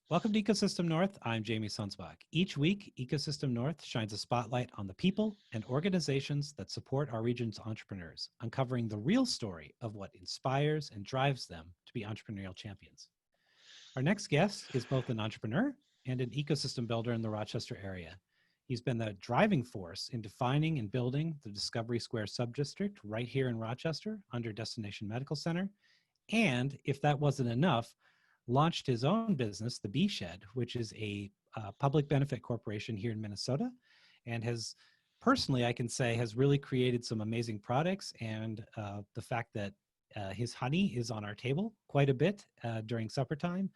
Welcome to Ecosystem North. I'm Jamie Sunsbach. Each week, Ecosystem North shines a spotlight on the people and organizations that support our region's entrepreneurs, uncovering the real story of what inspires and drives them to be entrepreneurial champions. Our next guest is both an entrepreneur and an ecosystem builder in the Rochester area. He's been the driving force in defining and building the Discovery Square subdistrict right here in Rochester under Destination Medical Center. And if that wasn't enough, launched his own business, the Bee Shed, which is a public benefit corporation here in Minnesota, and has personally, I can say, has really created some amazing products. And the fact that his honey is on our table quite a bit during supper time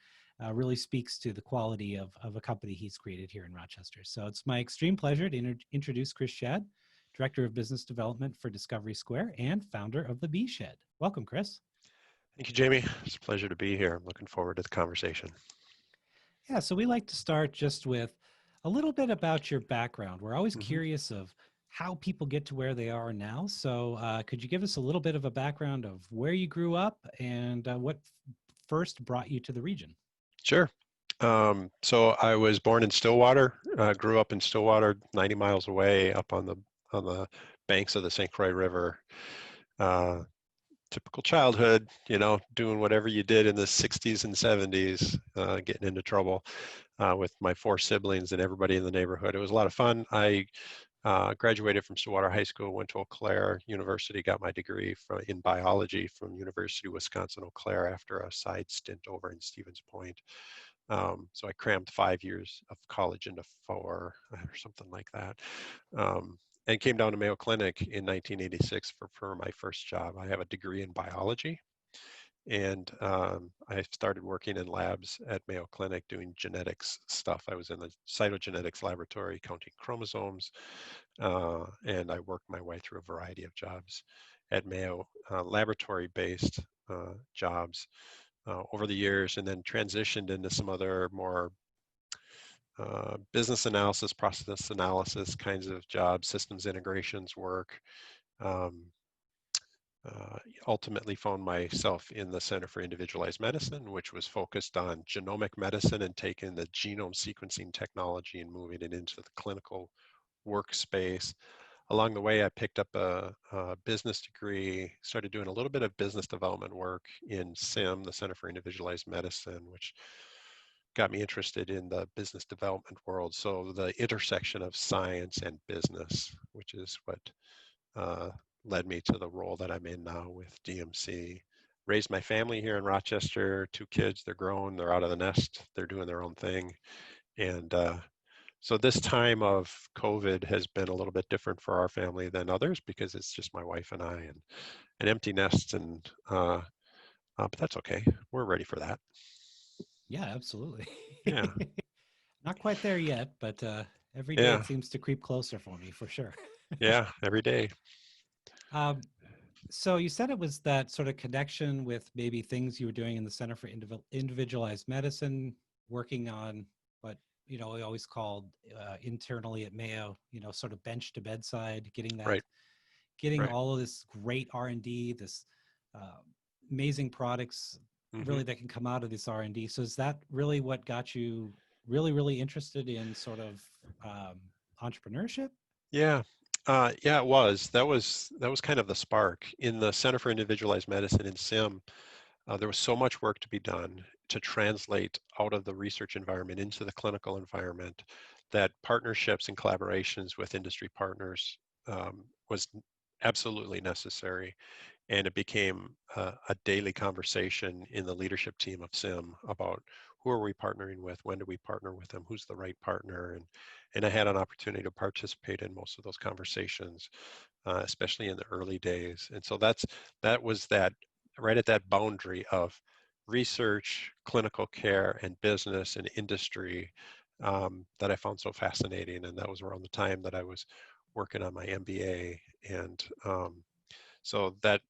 really speaks to the quality of a company he's created here in Rochester. So it's my extreme pleasure to introduce Chris Schad, Director of Business Development for Discovery Square and founder of the Bee Shed. Welcome, Chris. Thank you, Jamie. It's a pleasure to be here. I'm looking forward to the conversation. Yeah, so we like to start just with a little bit about your background. We're always hmm curious of how people get to where they are now. So could you give us a little bit of a background of where you grew up and what first brought you to the region? Sure. So I was born in Stillwater, grew up in Stillwater, 90 miles away, up on the banks of the St. Croix River. Uh, Typical childhood, doing whatever you did in the 60s and 70s, getting into trouble with my four siblings and everybody in the neighborhood. It was a lot of fun. I graduated from Stillwater High School, went to Eau Claire University, got my degree in biology from University of Wisconsin-Eau Claire after a side stint over in Stevens Point. So I crammed 5 years of college into 4 or something like that. And came down to Mayo Clinic in 1986 for my first job. I have a degree in biology, and I started working in labs at Mayo Clinic doing genetics stuff. I was in the cytogenetics laboratory counting chromosomes, and I worked my way through a variety of jobs at Mayo, laboratory-based jobs over the years, and then transitioned into some other more business analysis, process analysis kinds of jobs, systems integrations work. Um, Ultimately found myself in the Center for Individualized Medicine, which was focused on genomic medicine and taking the genome sequencing technology and moving it into the clinical workspace. Along the way, I picked up a business degree, started doing a little bit of business development work in CIM, the Center for Individualized Medicine, which got me interested in the business development world. So the intersection of science and business, which is what led me to the role that I'm in now with DMC. Raised my family here in Rochester, 2 kids, they're grown, they're out of the nest, they're doing their own thing. And so this time of COVID has been a little bit different for our family than others because it's just my wife and I and an empty nest. And but that's okay. We're ready for that. Yeah, absolutely. Yeah. Not quite there yet, but every day Yeah. it seems to creep closer for me, for sure. Yeah. Every day. Um, so you said it was that sort of connection with maybe things you were doing in the Center for Individualized Medicine, working on what we always called internally at Mayo, sort of bench to bedside, Right. getting Right. all of this great R&D, this uh, amazing products, hmm really that can come out of this R&D. So is that really what got you really, really interested in sort of entrepreneurship? Yeah. Yeah, it was. That was kind of the spark. In the Center for Individualized Medicine in SIM, there was so much work to be done to translate out of the research environment into the clinical environment that partnerships and collaborations with industry partners was absolutely necessary. And it became a daily conversation in the leadership team of SIM about who are we partnering with, when do we partner with them, who's the right partner, and I had an opportunity to participate in most of those conversations, especially in the early days. And so that was that right at that boundary of research, clinical care, and business and industry that I found so fascinating. And that was around the time that I was working on my MBA, and so that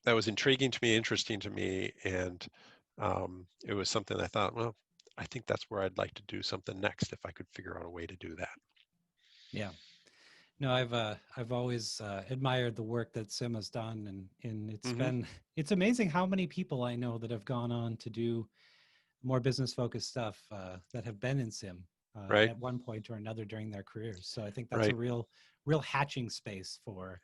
was intriguing to me, interesting to me, and it was something I thought, well, I think that's where I'd like to do something next if I could figure out a way to do that. Yeah. No, I've always admired the work that Sim has done, and hmm it's amazing how many people I know that have gone on to do more business focused stuff that have been in sim Right. at one point or another during their careers. So I think that's a Right. real hatching space for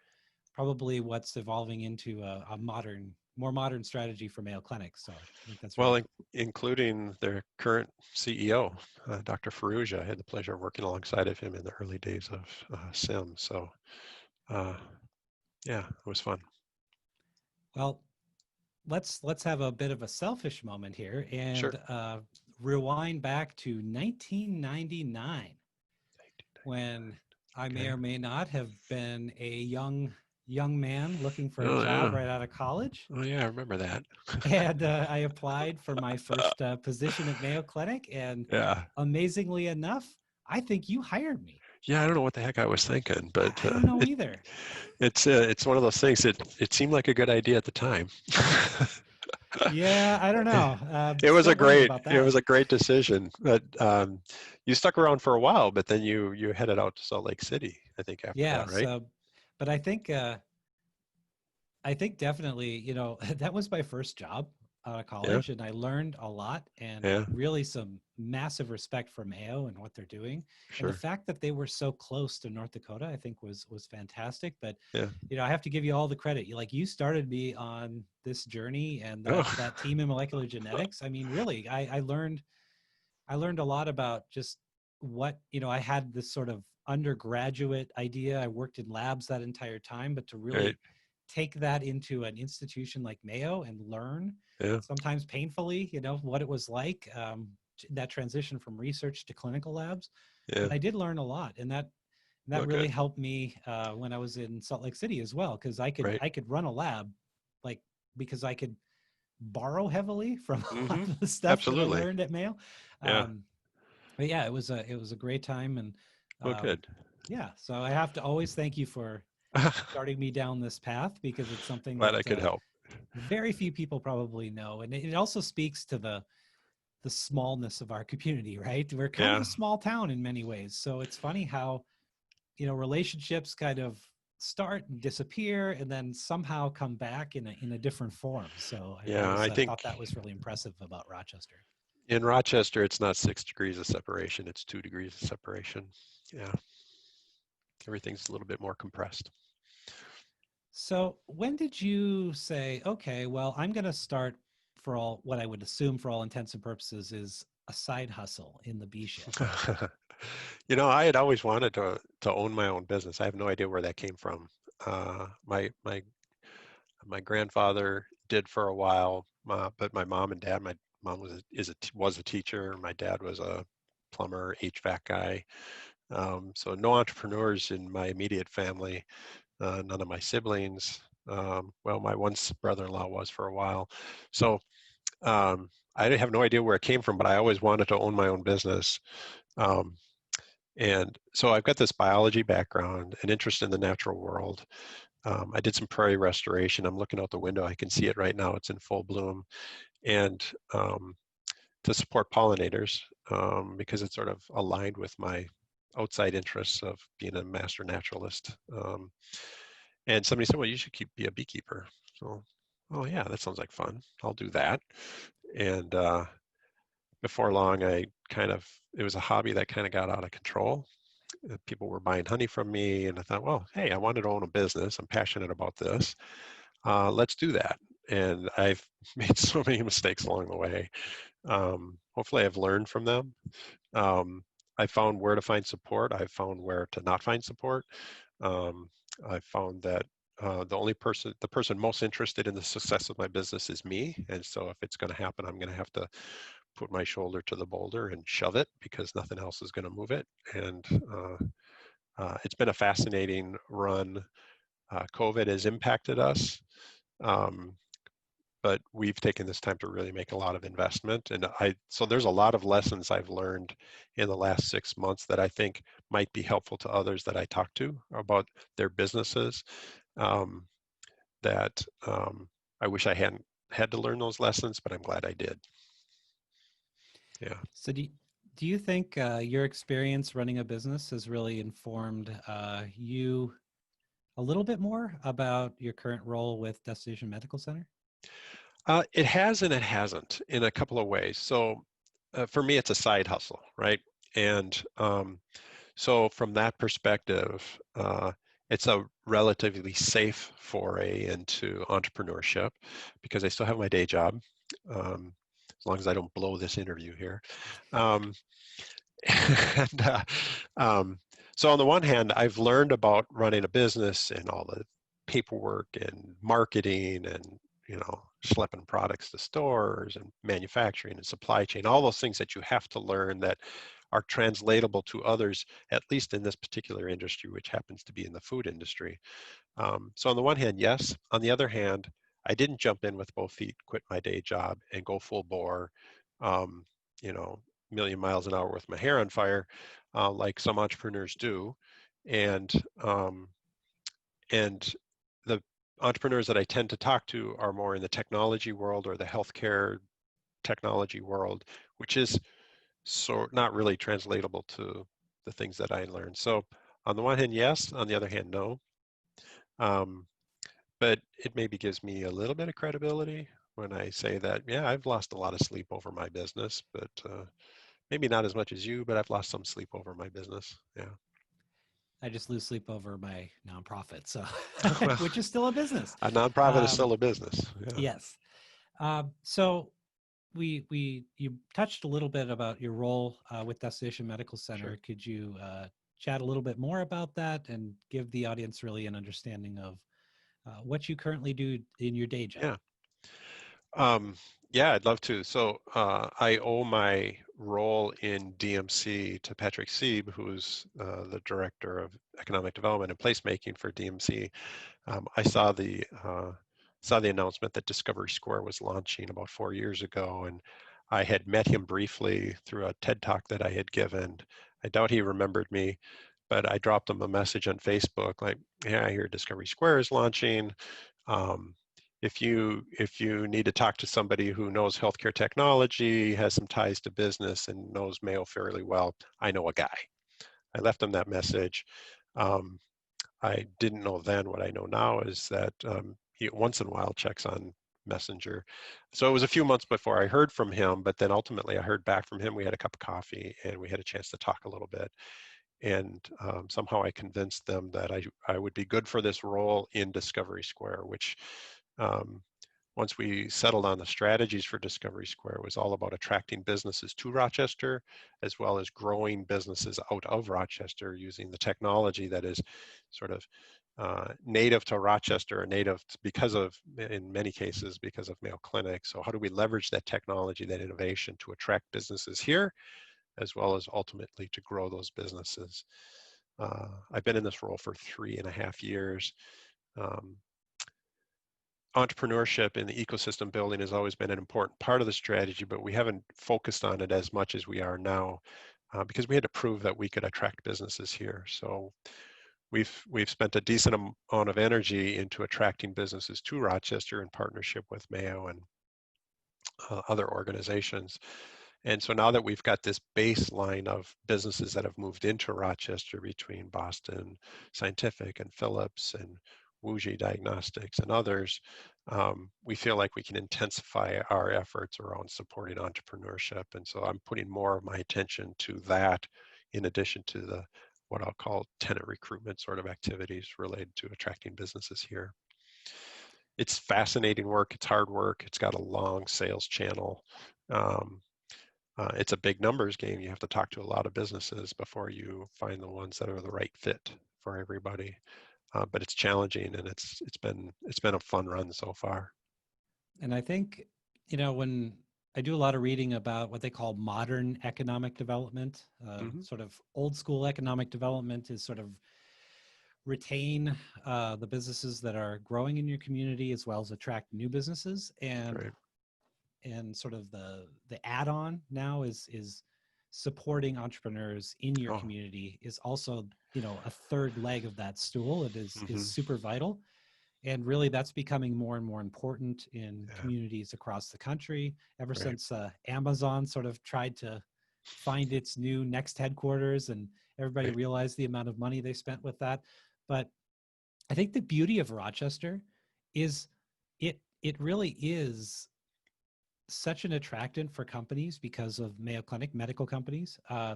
probably what's evolving into a modern, more modern strategy for Mayo Clinics. So I think that's Well, really cool. including their current CEO, Dr. Ferrugia. I had the pleasure of working alongside of him in the early days of sim. So, uh, yeah, it was fun. Well, let's have a bit of a selfish moment here Sure. and rewind back to 1999 when I may Okay. or may not have been a young man looking for a Oh, job yeah. right out of college. Oh, yeah, I remember that. And I applied for my first position at Mayo Clinic, and Yeah. amazingly enough, I think you hired me. Yeah, I don't know what the heck I was thinking, but I don't know either. it's one of those things that it seemed like a good idea at the time. Yeah, I don't know. It was Still a wondering great about it that. was a great decision. But you stuck around for a while, but then you headed out to Salt Lake City, I think, after Yeah. that, right? So, but I think definitely, that was my first job out of Yeah, college, and I learned a lot and yeah, really some massive respect for Mayo and what they're doing. And the sure. fact that they were so close to North Dakota, I think was fantastic. But Yeah. I have to give you all the credit. You started me on this journey, and that Oh, team in molecular genetics. I mean, really, I learned a lot about just what, I had this sort of undergraduate idea. I worked in labs that entire time, but to right. really take that into an institution like Mayo and learn, Yeah, sometimes painfully, what it was like, that transition from research to clinical labs. yeah. But I did learn a lot, and that Oh, really good. helped me when I was in Salt Lake City as well, because Right. I could run a lab, like, because I could borrow heavily from a lot Mm-hmm. of the stuff that I Absolutely. learned at Mayo. Yeah. Um, but yeah, it was a great time, and Well, um, good. yeah. So I have to always thank you for starting me down this path, because it's something Glad that I could help. very few people probably know, and it also speaks to the smallness of our community. Right, we're kind of Yeah. a small town in many ways, so it's funny how relationships kind of start and disappear and then somehow come back in a different form. So I've Yeah. always I thought think that was really impressive about Rochester. in Rochester, it's not 6 degrees of separation; it's 2 degrees of separation. Yeah. Everything's a little bit more compressed. So when did you say, okay, well, I'm going to start, for all what I would assume for all intents and purposes is a side hustle in the bee shift? I had always wanted to own my own business. I have no idea where that came from. My grandfather did for a while, but my mom and dad. My mom was a teacher. My dad was a plumber, HVAC guy. So no entrepreneurs in my immediate family. None of my siblings. Well, my one brother-in-law was for a while. So I have no idea where it came from, but I always wanted to own my own business. Um, and so I've got this biology background, an interest in the natural world. I did some prairie restoration. I'm looking out the window. I can see it right now. It's in full bloom. And to support pollinators, because it's sort of aligned with my outside interests of being a master naturalist. And somebody said, well, you should be a beekeeper. So, oh yeah, that sounds like fun. I'll do that. And before long, it was a hobby that kind of got out of control. People were buying honey from me, and I thought, well, hey, I wanted to own a business. I'm passionate about this. Let's do that. And I've made so many mistakes along the way. Hopefully, I've learned from them. Um, I found where to find support. I found where to not find support. Um, I found that the person most interested in the success of my business is me. And so if it's going to happen, I'm going to have to put my shoulder to the boulder and shove it because nothing else is going to move it. And it's been a fascinating run. COVID has impacted us. Um, but we've taken this time to really make a lot of investment. And so there's a lot of lessons I've learned in the last 6 months that I think might be helpful to others that I talk to about their businesses, um, that I wish I hadn't had to learn those lessons, but I'm glad I did. Yeah. So do you think your experience running a business has really informed you a little bit more about your current role with Destination Medical Center? It has and it hasn't in a couple of ways. So for me, it's a side hustle, right? And so from that perspective, it's a relatively safe foray into entrepreneurship because I still have my day job, as long as I don't blow this interview here. Um, and um, so on the one hand, I've learned about running a business and all the paperwork and marketing and schlepping products to stores and manufacturing and supply chain, all those things that you have to learn that are translatable to others, at least in this particular industry, which happens to be in the food industry. So on the one hand, yes. On the other hand, I didn't jump in with both feet, quit my day job, and go full bore, um, you know, million miles an hour with my hair on fire, like some entrepreneurs do. And um, and the entrepreneurs that I tend to talk to are more in the technology world or the healthcare technology world, which is not really translatable to the things that I learned. So on the one hand, yes. On the other hand, no. Um, but it maybe gives me a little bit of credibility when I say that, yeah, I've lost a lot of sleep over my business, but maybe not as much as you, but I've lost some sleep over my business. Yeah. I just lose sleep over my nonprofit, so Well, which is still a business. a nonprofit is Um, still a business. Yeah. yes. So we you touched a little bit about your role with Destination Medical Center. Sure. Could you chat a little bit more about that and give the audience really an understanding of what you currently do in your day job? Yeah. Um, yeah, I'd love to. So I owe my role in DMC to Patrick Sieb, who's the Director of Economic Development and Placemaking for DMC. I saw the announcement that Discovery Square was launching about 4 years ago, and I had met him briefly through a TED talk that I had given. I doubt he remembered me, but I dropped him a message on Facebook like, "Yeah, I hear Discovery Square is launching. Um, if you need to talk to somebody who knows healthcare technology, has some ties to business, and knows Mayo fairly well, I know a guy." I left him that message. Um, I didn't know then what I know now is that he once in a while checks on Messenger. So it was a few months before I heard from him, but then ultimately I heard back from him. We had a cup of coffee and we had a chance to talk a little bit. And somehow I convinced them that I would be good for this role in Discovery Square, which um, once we settled on the strategies for Discovery Square, was all about attracting businesses to Rochester, as well as growing businesses out of Rochester using the technology that is sort of native to Rochester, or native because of, in many cases, because of Mayo Clinic. So how do we leverage that technology, that innovation to attract businesses here, as well as ultimately to grow those businesses? I've been in this role for 3.5 years. Um, Entrepreneurship and the ecosystem building has always been an important part of the strategy, but we haven't focused on it as much as we are now because we had to prove that we could attract businesses here. So we've spent a decent amount of energy into attracting businesses to Rochester in partnership with Mayo and other organizations. And so now that we've got this baseline of businesses that have moved into Rochester between Boston Scientific and Philips and Wuji Diagnostics and others, we feel like we can intensify our efforts around supporting entrepreneurship. And so I'm putting more of my attention to that in addition to the what I'll call tenant recruitment sort of activities related to attracting businesses here. It's fascinating work. It's hard work. It's got a long sales channel. Um, it's a big numbers game. You have to talk to a lot of businesses before you find the ones that are the right fit for everybody. But it's challenging, and it's been a fun run so far. And I think, when I do a lot of reading about what they call modern economic development, Hmm. sort of old school economic development is sort of retain the businesses that are growing in your community as well as attract new businesses. Right. And sort of the add-on now is supporting entrepreneurs in your Oh. community is also a third leg of that stool. It is Hmm. super vital, and really that's becoming more and more important in Yeah. communities across the country ever Right. since Amazon sort of tried to find its new next headquarters, and everybody Right. realized the amount of money they spent with that. But I think the beauty of Rochester is it really is such an attractant for companies because of Mayo Clinic, medical companies, Yeah.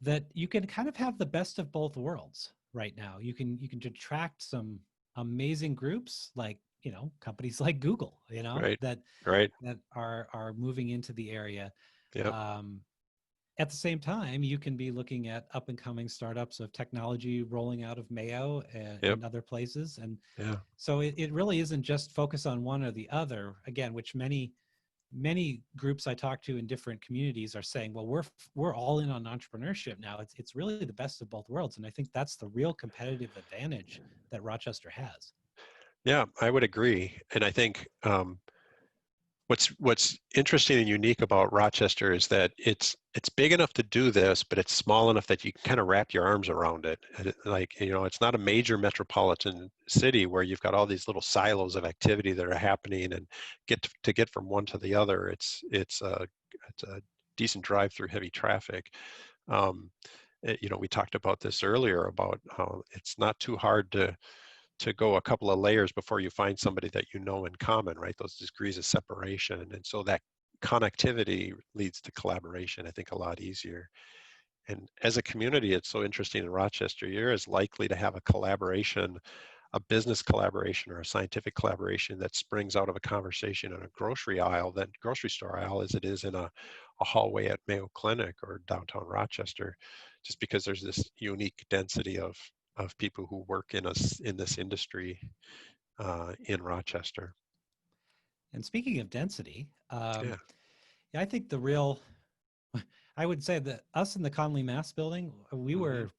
that you can kind of have the best of both worlds right now. You can attract some amazing groups like, companies like Google, Right. that Right. are moving into the area. Yep. Um, at the same time, you can be looking at up and coming startups of technology rolling out of Mayo Yep. and other places. And Yeah. so it really isn't just focus on one or the other, again, which many groups I talk to in different communities are saying, well, we're all in on entrepreneurship now. It's really the best of both worlds. And I think that's the real competitive advantage that Rochester has. Yeah, I would agree. And I think what's interesting and unique about Rochester is that it's big enough to do this, but it's small enough that you can kind of wrap your arms around it. And like, it's not a major metropolitan city where you've got all these little silos of activity that are happening, and get from one to the other. It's a decent drive through heavy traffic. Um, we talked about this earlier about how it's not too hard to go a couple of layers before you find somebody that you know in common, right? Those degrees of separation. And so that connectivity leads to collaboration, I think, a lot easier. And as a community, it's so interesting in Rochester, you're as likely to have a collaboration, a business collaboration or a scientific collaboration that springs out of a conversation in a grocery store aisle, as it is in a hallway at Mayo Clinic or downtown Rochester, just because there's this unique density of people who work in this industry in Rochester. And speaking of density, Yeah. yeah, I think the real, I would say that us in the Conley Mass building, Hmm. we were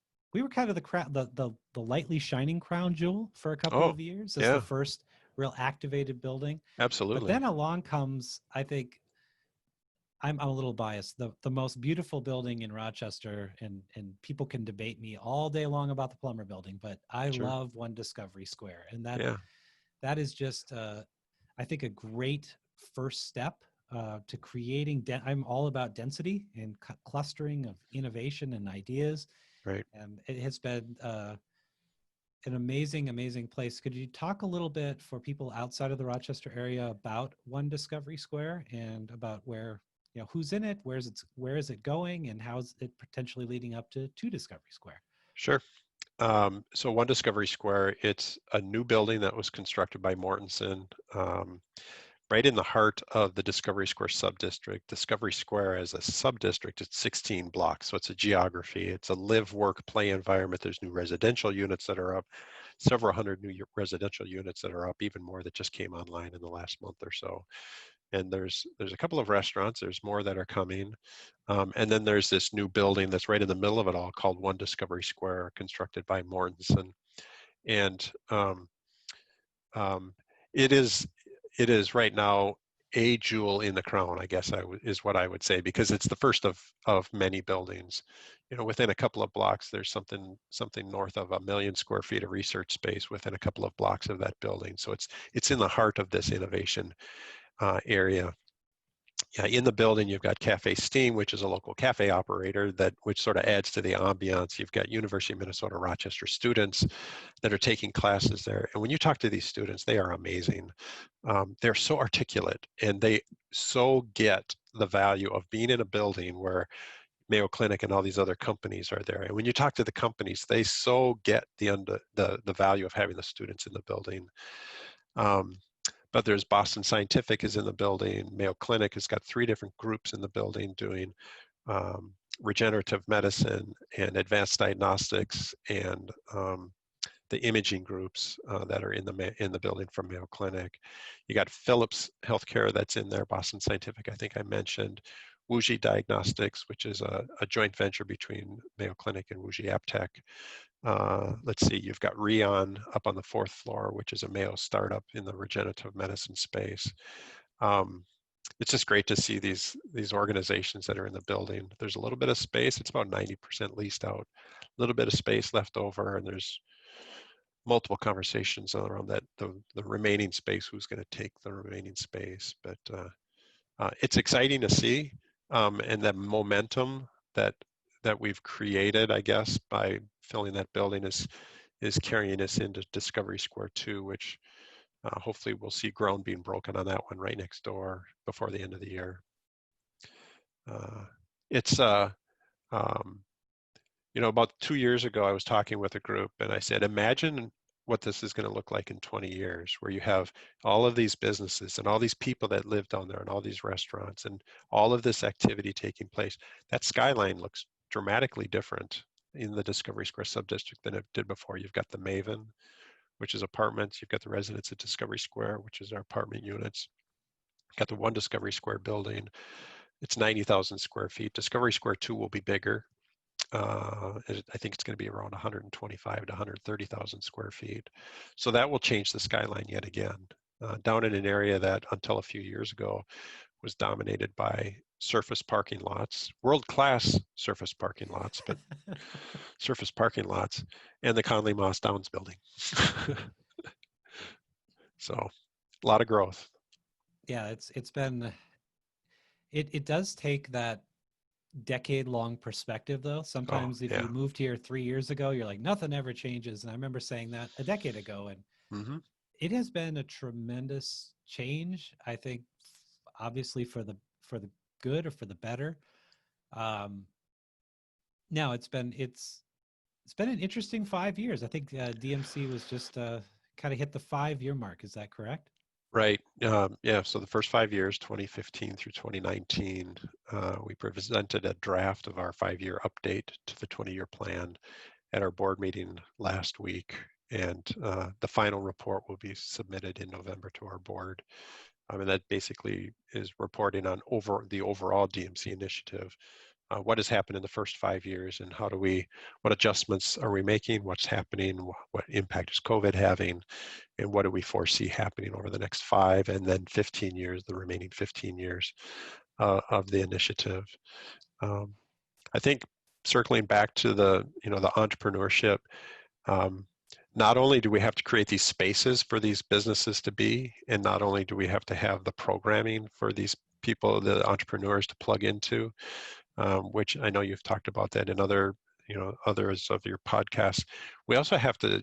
kind of the lightly shining crown jewel for a couple Oh, of years as the yeah, first real activated building. But absolutely. then along comes, I think, I'm a little biased. The most beautiful building in Rochester, and people can debate me all day long about the Plummer Building, but I Sure. love One Discovery Square, and Yeah. that is just I think a great first step to creating. I'm all about density and clustering of innovation and ideas, Right. and it has been an amazing place. Could you talk a little bit for people outside of the Rochester area about One Discovery Square and about where, who's in it, where is it going, and how's it potentially leading up to Discovery Square? Sure. So One Discovery Square, it's a new building that was constructed by Mortensen, right in the heart of the Discovery Square subdistrict. Discovery Square as a subdistrict, it's 16 blocks. So it's a geography. It's a live, work, play environment. There's new residential units that are up, several hundred new residential units that are up, even more that just came online in the last month or so. And there's a couple of restaurants. There's more that are coming. And then there's this new building that's right in the middle of it all called One Discovery Square, constructed by Mortensen. And um, it is it is right now a jewel in the crown, I guess is what I would say, because it's the first of many buildings. Within a couple of blocks, there's something north of 1 million square feet of research space within a couple of blocks of that building. So it's in the heart of this innovation area. Yeah, in the building, you've got Cafe Steam, which is a local cafe operator which sort of adds to the ambiance. You've got University of Minnesota Rochester students that are taking classes there. And when you talk to these students, they are amazing. They're so articulate, and they so get the value of being in a building where Mayo Clinic and all these other companies are there. And when you talk to the companies, they so get the value of having the students in the building. Um, but there's Boston Scientific is in the building. Mayo Clinic has got 3 different groups in the building doing regenerative medicine and advanced diagnostics, and the imaging groups that are in the building from Mayo Clinic. You got Philips Healthcare that's in there, Boston Scientific, I think I mentioned. Wuxi Diagnostics, which is a joint venture between Mayo Clinic and Wuxi Aptech. Let's see, you've got Rion up on the 4th floor, which is a Mayo startup in the regenerative medicine space. Um, it's just great to see these organizations that are in the building. There's a little bit of space. It's about 90% leased out. A little bit of space left over, and there's multiple conversations around the remaining space. Who's going to take the remaining space? But it's exciting to see, and the momentum that we've created, I guess, by filling that building is carrying us into Discovery Square 2, which Hopefully we'll see ground being broken on that one right next door before the end of the year. It's about 2 years ago, I was talking with a group and I said, imagine what this is going to look like in 20 years, where you have all of these businesses and all these people that live down there and all these restaurants and all of this activity taking place. That skyline looks dramatically different in the Discovery Square subdistrict than it did before. You've got the Maven, which is apartments. You've got the residents at Discovery Square, which is our apartment units. You've got the one Discovery Square building. It's 90,000 square feet. Discovery Square 2 will be bigger. I think it's going to be around 125 to 130,000 square feet. So that will change the skyline yet again. Down in an area that until a few years ago was dominated by surface parking lots, world-class surface parking lots, but surface parking lots, and the Conley Moss Downs building. So a lot of growth. Yeah, it's been, it does take that decade-long perspective though. Sometimes if you moved here 3 years ago, you're like, nothing ever changes. And I remember saying that a decade ago, and it has been a tremendous change, I think, obviously for the good or for the better. Now it's been an interesting 5 years. I think DMC was just kind of hit the 5-year mark. Is that correct? Right. Yeah. So the first 5 years, 2015 through 2019, we presented a draft of our 5-year update to the 20-year plan at our board meeting last week. And the final report will be submitted in November to our board. And that basically is reporting on the overall DMC initiative. What has happened in the first 5 years and what adjustments are we making, what's happening, what impact is COVID having, and what do we foresee happening over the next 5 and then 15 years, the remaining 15 years of the initiative. I think circling back to the entrepreneurship, not only do we have to create these spaces for these businesses to be, and not only do we have to have the programming for these people, the entrepreneurs, to plug into, which I know you've talked about that in others of your podcasts. We also have to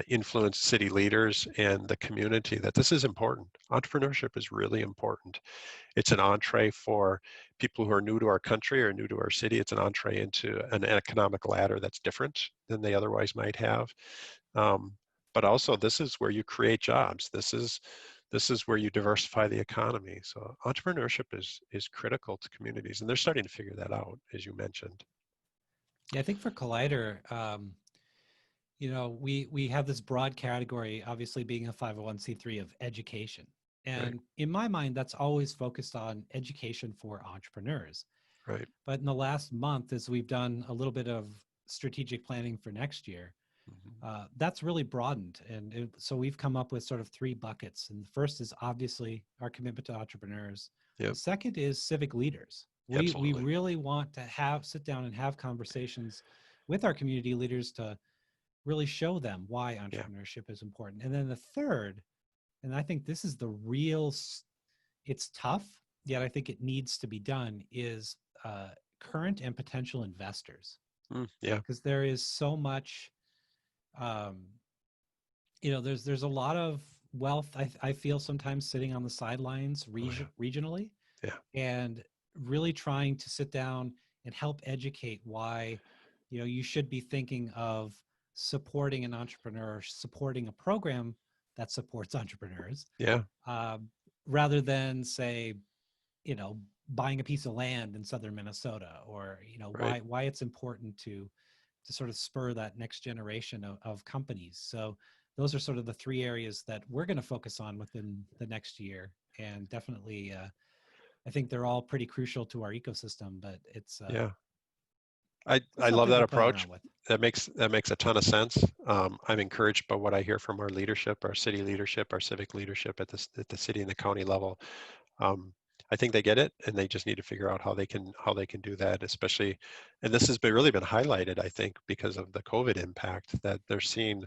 influence city leaders and the community that this is important. Entrepreneurship is really important. It's an entree for people who are new to our country or new to our city. It's an entree into an economic ladder that's different than they otherwise might have. But also, this is where you create jobs. This is where you diversify the economy. So entrepreneurship is critical to communities, and they're starting to figure that out, as you mentioned. Yeah, I think for Collider, we have this broad category, obviously being a 501c3, of education. And in my mind, that's always focused on education for entrepreneurs. Right. But in the last month, as we've done a little bit of strategic planning for next year, that's really broadened. And so we've come up with sort of 3 buckets. And the first is obviously our commitment to entrepreneurs. Yep. The second is civic leaders. We really want to sit down and have conversations with our community leaders to really show them why entrepreneurship is important. And then the third, and I think this is it's tough, yet I think it needs to be done, is current and potential investors. Because there is so much, there's a lot of wealth, I feel sometimes, sitting on the sidelines regionally. And really trying to sit down and help educate why, you should be thinking of supporting an entrepreneur, supporting a program that supports entrepreneurs. Rather than, say, buying a piece of land in southern Minnesota, or why it's important to sort of spur that next generation of companies. So those are sort of the 3 areas that we're going to focus on within the next year, and definitely I think they're all pretty crucial to our ecosystem. But it's I love that approach. That makes a ton of sense. I'm encouraged by what I hear from our leadership, our city leadership, our civic leadership at the city and the county level. I think they get it, and they just need to figure out how they can do that, especially, and this has really been highlighted, I think, because of the COVID impact, that they're seeing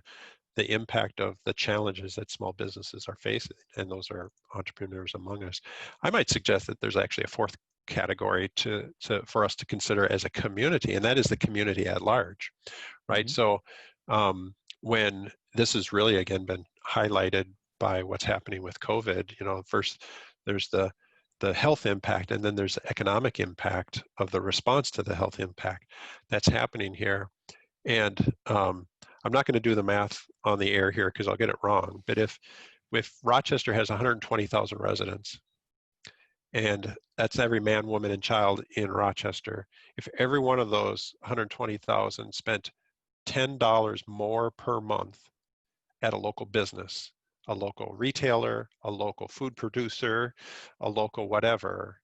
the impact of the challenges that small businesses are facing, and those are entrepreneurs among us. I might suggest that there's actually a 4th category for us to consider as a community, and that is the community at large, right? So when this has really, again, been highlighted by what's happening with COVID. First there's the health impact, and then there's the economic impact of the response to the health impact that's happening here. And I'm not going to do the math on the air here because I'll get it wrong. But if Rochester has 120,000 residents, and that's every man, woman, and child in Rochester, if every one of those 120,000 spent $10 more per month at a local business, a local retailer, a local food producer, a local whatever,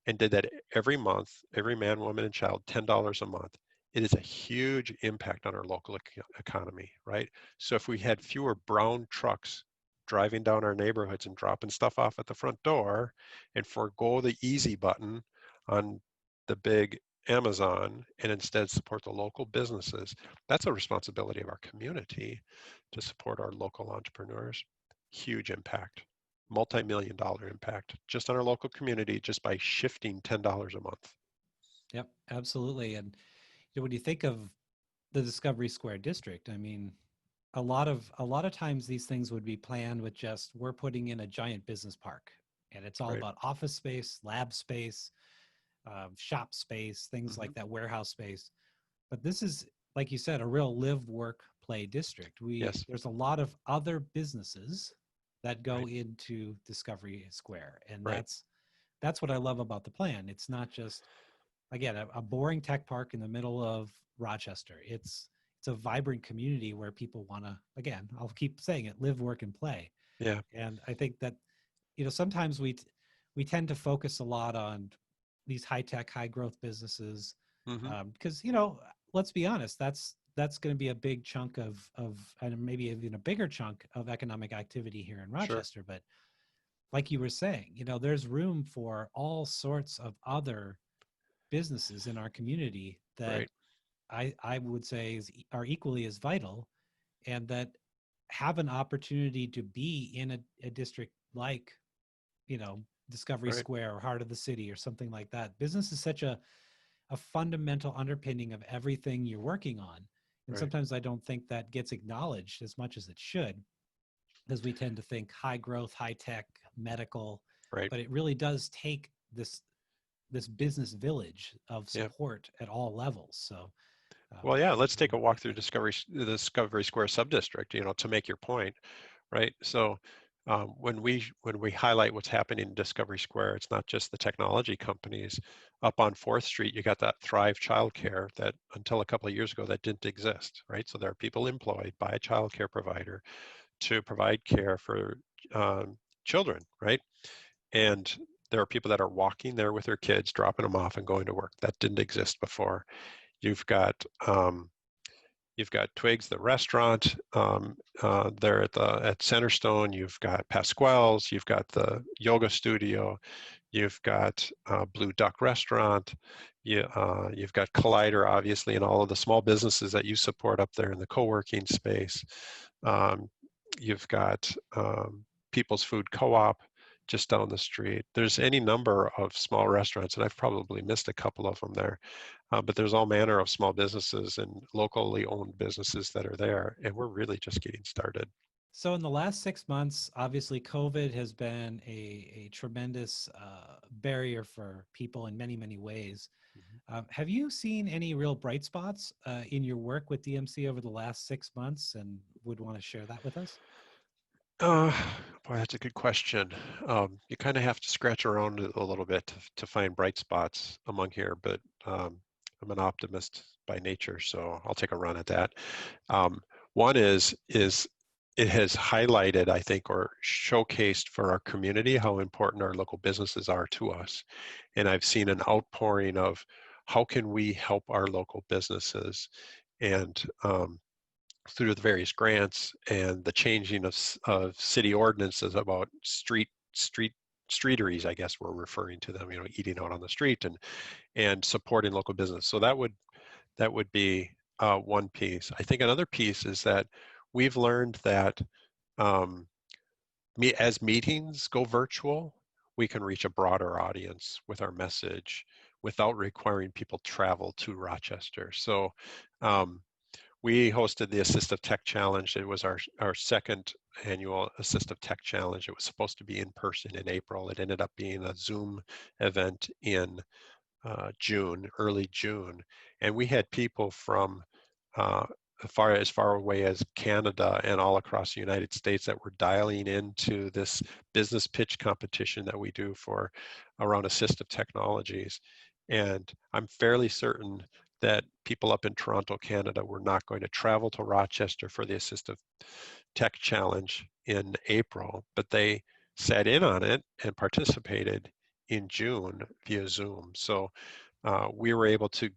and did that every month, every man, woman, and child, $10 a month, it is a huge impact on our local economy, right? So if we had fewer brown trucks driving down our neighborhoods and dropping stuff off at the front door, and forego the easy button on the big Amazon and instead support the local businesses, that's a responsibility of our community to support our local entrepreneurs. Huge impact, multi-million-dollar impact just on our local community, just by shifting $10 a month. Yep, absolutely. And when you think of the Discovery Square district, I mean, a lot of times these things would be planned with just, we're putting in a giant business park, and it's all Right. about office space, lab space, shop space, things like that, warehouse space. But this is, like you said, a real live, work, play district. Yes. There's a lot of other businesses that go Right. into Discovery Square, and Right. that's what I love about the plan. It's not just, again, a boring tech park in the middle of Rochester. It's a vibrant community where people want to, again, I'll keep saying it, live, work, and play. Yeah. And I think that, sometimes we tend to focus a lot on these high tech, high growth businesses, Mm-hmm. because let's be honest, that's going to be a big chunk of and maybe even a bigger chunk of economic activity here in Sure. Rochester. But like you were saying, there's room for all sorts of other businesses in our community that Right. I would say are equally as vital, and that have an opportunity to be in a district like, Discovery Right. Square or Heart of the City or something like that. Business is such a fundamental underpinning of everything you're working on. And Right. sometimes I don't think that gets acknowledged as much as it should, because we tend to think high growth, high tech, medical, Right. but it really does take this business village of Yeah. support at all levels. So Well, yeah, I let's take really a walk like through that. the Discovery Square subdistrict, to make your point, right? So when we highlight what's happening in Discovery Square, it's not just the technology companies. Up on 4th Street, you got that Thrive childcare that until a couple of years ago that didn't exist, right? So there are people employed by a childcare provider to provide care for children, right? And there are people that are walking there with their kids, dropping them off and going to work. That didn't exist before. You've got um, you've got Twigs, the restaurant there at Centerstone. You've got Pasquale's. You've got the yoga studio. You've got Blue Duck Restaurant. You've got Collider, obviously, and all of the small businesses that you support up there in the co-working space. Um, you've got People's Food Co-op just down the street. There's any number of small restaurants, and I've probably missed a couple of them there. But there's all manner of small businesses and locally owned businesses that are there, and we're really just getting started. So in the last 6 months, obviously COVID has been a tremendous barrier for people in many, many ways. Have you seen any real bright spots in your work with DMC over the last 6 months, and would want to share that with us? Uh, Boy, that's a good question. You kind of have to scratch around a little bit to find bright spots among here, but I'm an optimist by nature, so I'll take a run at that. One is it has highlighted, I think, or showcased for our community how important our local businesses are to us. And I've seen an outpouring of how can we help our local businesses, and through the various grants and the changing of city ordinances about streeteries, I guess we're referring to them, eating out on the street and supporting local business. So that would be one piece. I think another piece is that we've learned that um, as meetings go virtual, we can reach a broader audience with our message without requiring people travel to Rochester. So we hosted the Assistive Tech Challenge. It was our second annual Assistive Tech Challenge. It was supposed to be in person in April. It ended up being a Zoom event in June, early June, and we had people from uh, as far away as Canada and all across the United States that were dialing into this business pitch competition that we do for around assistive technologies. And I'm fairly certain that people up in Toronto, Canada, were not going to travel to Rochester for the Assistive Tech Challenge in April, but they sat in on it and participated in June via Zoom. So we were able to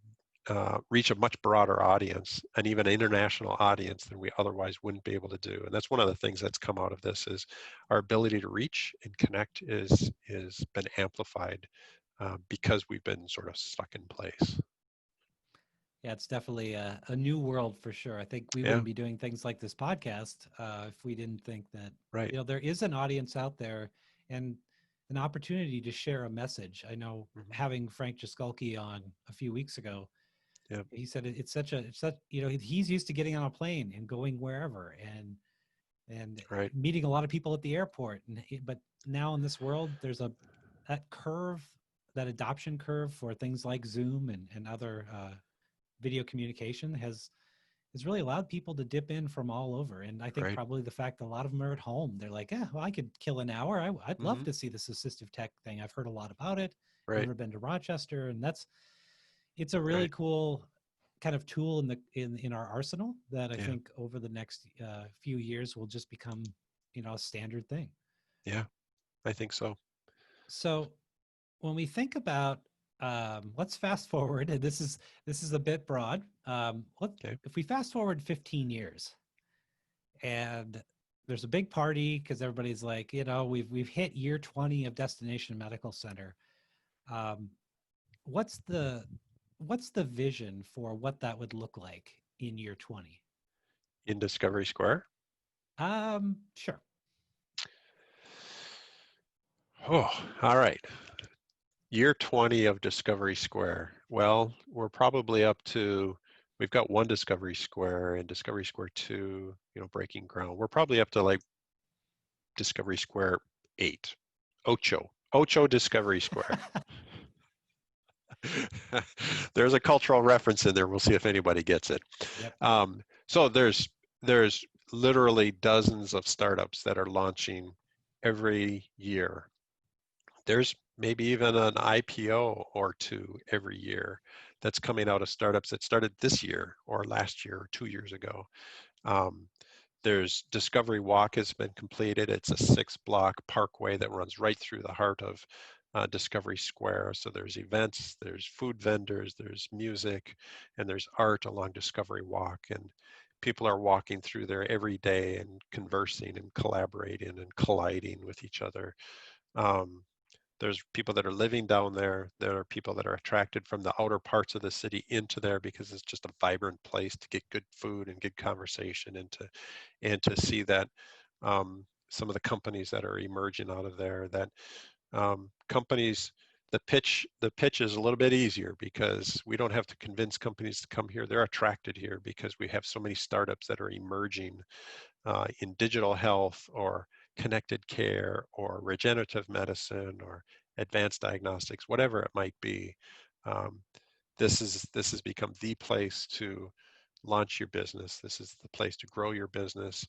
reach a much broader audience, and even an international audience than we otherwise wouldn't be able to do. And that's one of the things that's come out of this is our ability to reach and connect is been amplified because we've been sort of stuck in place. Yeah, it's definitely a new world for sure. I think we Yeah, wouldn't be doing things like this podcast if we didn't think that, right. there is an audience out there and an opportunity to share a message. I know Hmm. having Frank Jaskulke on a few weeks ago, Yeah, he said it's such, he's used to getting on a plane and going wherever and right, meeting a lot of people at the airport. But now in this world, there's that curve, that adoption curve for things like Zoom and other video communication has really allowed people to dip in from all over. And I think right. probably the fact that a lot of them are at home, they're like, yeah, well, I could kill an hour. I'd love Hmm. to see this assistive tech thing. I've heard a lot about it. Right, Never been to Rochester, and it's a really right. cool kind of tool in our arsenal that I Yeah, think over the next few years will just become a standard thing. yeah. I think so. So when we think about let's fast forward, and this is a bit broad. Okay. If we fast forward 15 years, and there's a big party because everybody's like, we've hit year 20 of Destination Medical Center. Um, what's the vision for what that would look like in year 20? In Discovery Square. Sure. Oh, all right. Year 20 of Discovery Square. Well, we're probably up to, we've got one Discovery Square and Discovery Square 2, breaking ground. We're probably up to like Discovery Square 8. Ocho Discovery Square. There's a cultural reference in there. We'll see if anybody gets it. Yep. So there's literally dozens of startups that are launching every year. There's maybe even an IPO or two every year that's coming out of startups that started this year or last year or 2 years ago. Um, there's Discovery Walk has been completed. It's a 6-block parkway that runs right through the heart of Discovery Square. So there's events, there's food vendors, there's music, and there's art along Discovery Walk. And people are walking through there every day and conversing and collaborating and colliding with each other. Um, there's people that are living down there. There are people that are attracted from the outer parts of the city into there because it's just a vibrant place to get good food and good conversation and to see that some of the companies that are emerging out of there. That companies, the pitch is a little bit easier because we don't have to convince companies to come here. They're attracted here because we have so many startups that are emerging in digital health or connected care or regenerative medicine or advanced diagnostics, whatever it might be. Um, this has become the place to launch your business. This is the place to grow your business.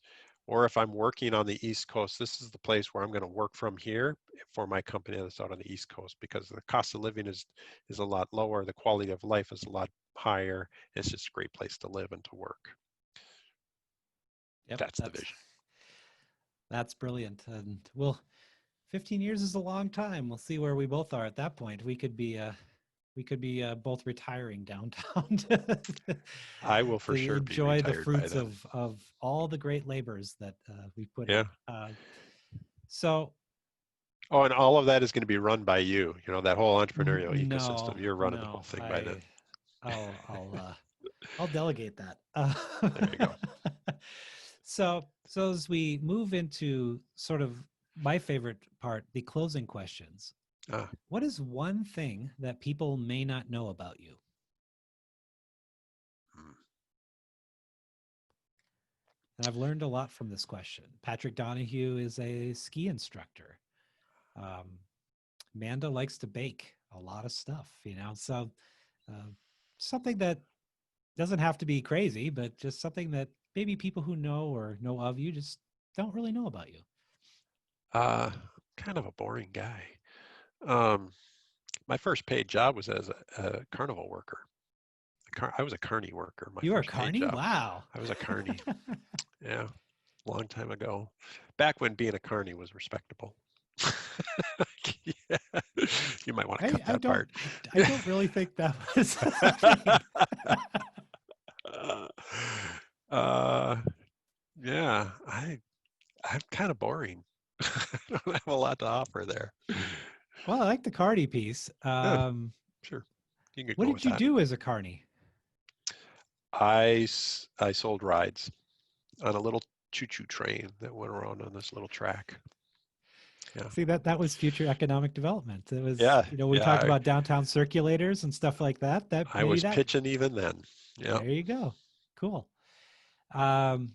Or if I'm working on the East Coast, this is the place where I'm going to work from here for my company that's out on the East Coast because the cost of living is a lot lower, the quality of life is a lot higher. It's just a great place to live and to work. Yep. That's the That's vision. that's brilliant. And 15 years is a long time. We'll see where we both are at that point. We could be both retiring downtown I will for to sure be enjoy the retired by fruits then. of all the great labors that we put Yeah. in. So Oh, and all of that is going to be run by you. That whole entrepreneurial ecosystem. no, You're running the whole no, thing by then. I'll delegate that. There you go. So as we move into sort of my favorite part, the closing questions. Ah, What is one thing that people may not know about you? hmm. And I've learned a lot from this question. Patrick Donahue is a ski instructor. Um, Manda likes to bake a lot of stuff, so uh, something that doesn't have to be crazy, but just something that maybe people who know or know of you just don't really know about you. Uh, Kind of a boring guy. Um, my first paid job was as a carnival worker. I was a carny worker, my You are first paid Carney? job. Wow. I was a carny. Yeah, long time ago. Back when being a carny was respectable. Yeah. You might want to I, cut I that don't part. I, I don't really think that was a thing. uh, yeah, I'm kind of boring. I don't have a lot to offer there. Well, I like the Cardi piece. Yeah, sure. You could What go did with you that. do as a Carney? I sold rides on a little choo-choo train that went around on this little track. Yeah. See, that was future economic development. It was, Yeah, we yeah. talked about downtown circulators and stuff like that. That I maybe was that pitching even then. Yeah. there you go. Cool. Um,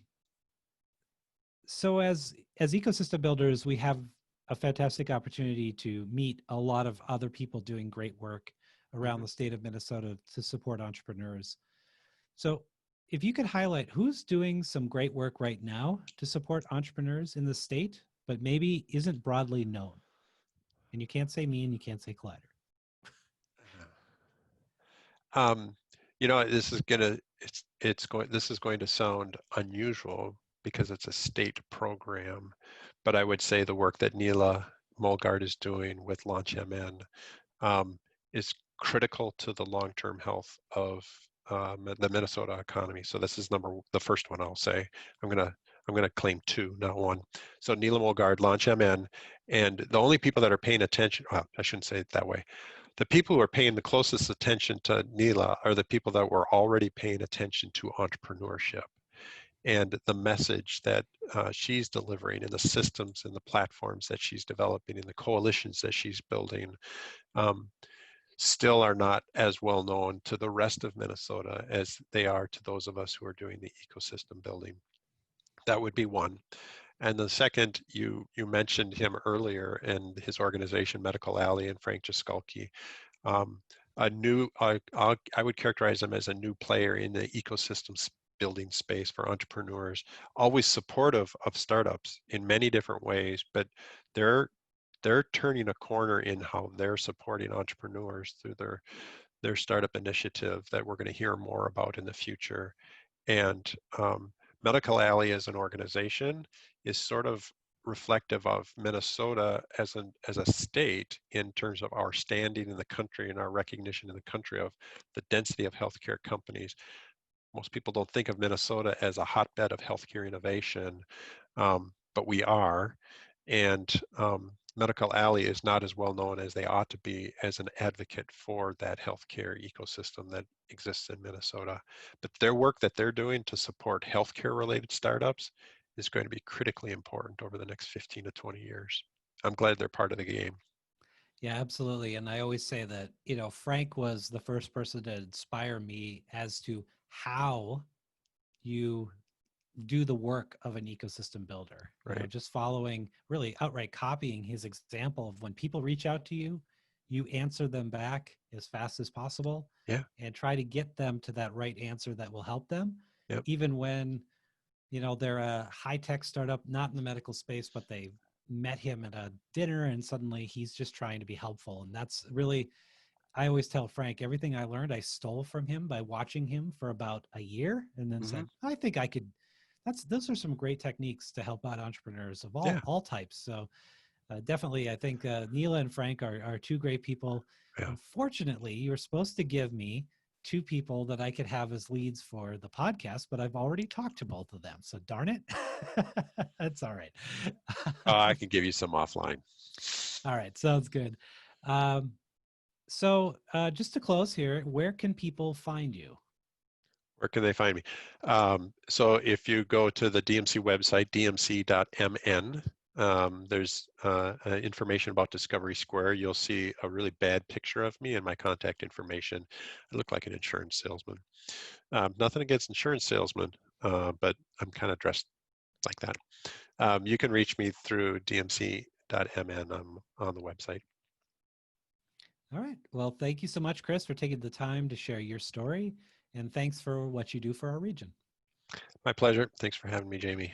so as ecosystem builders, we have a fantastic opportunity to meet a lot of other people doing great work around Hmm. the state of Minnesota to support entrepreneurs. So if you could highlight who's doing some great work right now to support entrepreneurs in the state, but maybe isn't broadly known. And you can't say me and you can't say Collider. Um, this is going to sound unusual because it's a state program, but I would say the work that Neela Molgard is doing with LaunchMN is critical to the long-term health of the Minnesota economy. So this is the first one I'll say. I'm gonna I'm gonna claim two, not one. So Neela Molgard, LaunchMN, and the only people that are paying attention. Well, I shouldn't say it that way. The people who are paying the closest attention to Neela are the people that were already paying attention to entrepreneurship and the message that she's delivering and the systems and the platforms that she's developing and the coalitions that she's building. Um, Still are not as well known to the rest of Minnesota as they are to those of us who are doing the ecosystem building. That would be one. And the second, you mentioned him earlier and his organization, Medical Alley, and Frank Jaskulke. Um, I would characterize them as a new player in the ecosystem building space for entrepreneurs, always supportive of startups in many different ways, but they're they're turning a corner in how they're supporting entrepreneurs through their startup initiative that we're going to hear more about in the future. And Medical Alley as an organization is sort of reflective of Minnesota as a state in terms of our standing in the country and our recognition in the country of the density of healthcare companies. Most people don't think of Minnesota as a hotbed of healthcare innovation, but we are. And Medical Alley is not as well known as they ought to be as an advocate for that healthcare ecosystem that exists in Minnesota. But their work that they're doing to support healthcare related startups is going to be critically important over the next 15 to 20 years. I'm glad they're part of the game. Yeah, absolutely. And I always say that, Frank was the first person to inspire me as to how you do the work of an ecosystem builder, Right. just following, really outright copying his example of when people reach out to you, you answer them back as fast as possible Yeah. and try to get them to that right answer that will help them, Yep. even when, they're a high-tech startup, not in the medical space, but they met him at a dinner and suddenly he's just trying to be helpful. And that's really, I always tell Frank, everything I learned, I stole from him by watching him for about a year and then Hmm. said, I think I could. Those are some great techniques to help out entrepreneurs of Yeah. all types. So definitely, I think Neela and Frank are two great people. Yeah. Unfortunately, you were supposed to give me two people that I could have as leads for the podcast, but I've already talked to both of them. So darn it. That's all right. I can give you some offline. All right. Sounds good. Um, so just to close here, where can people find you? Where can they find me? So if you go to the DMC website, dmc.mn, there's information about Discovery Square. You'll see a really bad picture of me and my contact information. I look like an insurance salesman. Nothing against insurance salesmen, but I'm kind of dressed like that. You can reach me through dmc.mn on the website. All right. Well, thank you so much, Chris, for taking the time to share your story. And thanks for what you do for our region. My pleasure. Thanks for having me, Jamie.